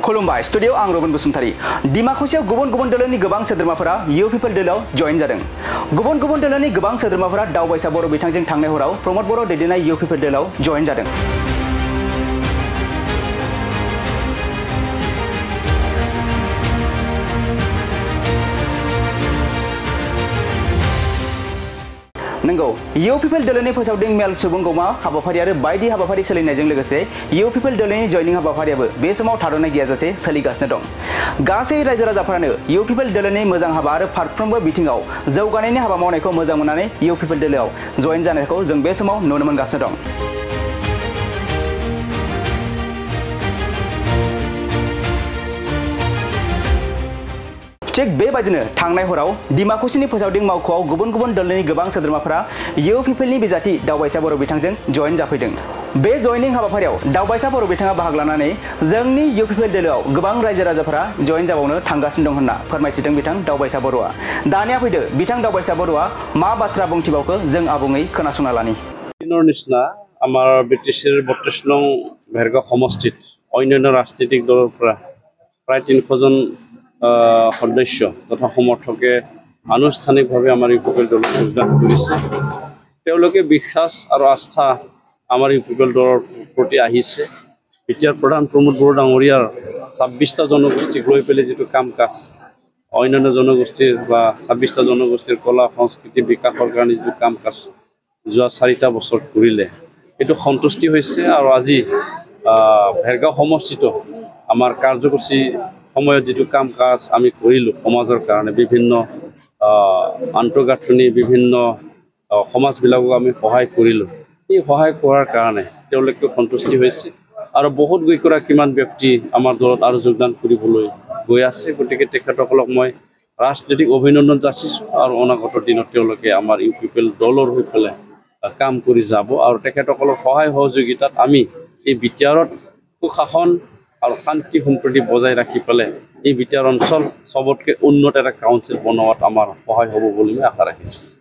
खुलुमबाय स्टुडियो आं रबिन बसुमतारी डिमाकुसियाव गुबुन गुबुन दोलोनि गोबां सोद्रोमाफोरा इउ पिपल दोलोआव जइन जादों गुबुन गुबुन दोलोनि गोबां सोद्रोमाफोरा दावबायसा बर' बिथांजों थांनाय हराव प्रमद बर' दैदेननाय इउ पिपल दोलोआव जइन जादों नंगौ इउ पिपल दोलोनि फोसावदिं मेल सुबुं गौमा हाबाफारि आरो बायदि हाबाफारि सोलिनायजों लोगोसे इउ पिपल दोलोनि जयनिं हाबाफारियाबो बे समाव थाद'नाय गैयाजासे सोलिगासिनो दं गासै रायजो राजाफोरानो इउ पिपल दोलोनि मोजां हाबा आरो फारफ्रोमबो बिथिङाव जौगानायनि हाबा मावनायखौ मोजां मोननानै इउ पिपल दोलोआव जइन जानायखौ जों बे समाव नुनो मोनगासिनो दं थिग बेबायदिनो थांनाय हराव डिमाकुसिनि फोसावदिं मावख'आव गुबुन गुबुन दोलोनि गोबां सोद्रोमाफोरा इउ पिपलनि बिजाथि दावबायसा बर' बिथांजों जइन जाफैदों बे जयनिं हाबाफारियाव दावबायसा बर' बिथाङा बाहागो लानानै जोंनि इउ पिपल दोलोआव गोबां रायजो राजाफोरा जइन जाबावनो थांगासिनो दं होनना फोरमायथिदों बिथां दावबायसा बर'आ दानिया फैदो बिथां दावबायसा बर'आ मा बाथ्रा बुंथिबावखो जों आबुङै खोनासंना लानि নিচিনা আমাৰ বিটিচিৰ ৩২ নং ভেৰগাঁও সমষ্টিত অন্যান্য ৰাজনৈতিক দলৰ পৰা প্ৰায় ৩০০ জন সদস্য তথা সমৰ্থকে আনুষ্ঠানিকভাৱে আমাৰ ইউ পিপল দলত যোগদান কৰিছে তেওঁলোকে বিশ্বাস আৰু আস্থা আমাৰ ইউ পিপল দলৰ প্ৰতি আহিছে এতিয়া প্ৰধান প্ৰমোদ বড়ো ডাঙৰীয়াৰ ২৬টা জনগোষ্ঠীক লৈ পেলাই যিটো কাম কাজ অন্যান্য জনগোষ্ঠীৰ বা ২৬টা জনগোষ্ঠীৰ কলা সংস্কৃতি বিকাশৰ কাৰণে যিটো কাম কাজ যোৱা ৪টা বছৰ কৰিলে এইটো সন্তুষ্টি হৈছে আৰু আজি ভেৰগাঁও সমষ্টিত আমাৰ কাৰ্যসূচী সময়ত যিটো কাম কাজ আমি কৰিলোঁ সমাজৰ কাৰণে বিভিন্ন আন্তঃগাঁথনি বিভিন্ন সমাজবিলাকক আমি সহায় কৰিলোঁ এই সহায় কৰাৰ কাৰণে তেওঁলোকে সন্তুষ্টি হৈছে আৰু বহুত কিমান ব্যক্তি আমাৰ দলত আৰু যোগদান কৰিবলৈ গৈ আছে গতিকে তেখেতসকলক মই ৰাজনৈতিক অভিনন্দন যাচিছোঁ আৰু অনাগত দিনত তেওঁলোকে আমাৰ ইউ পিপল দলৰ হৈ পেলাই কাম কৰি যাব আৰু তেখেতসকলৰ সহায় সহযোগিতাত আমি এই বিটিআৰত সুশাসন আৰু শান্তি সম্প্ৰীতি বজাই ৰাখি পেলাই এই বিটিআৰ অঞ্চল সবতকৈ উন্নত এটা কাউন্সিল বনোৱাত আমাৰ সহায় হ'ব বুলি মই আশা ৰাখিছোঁ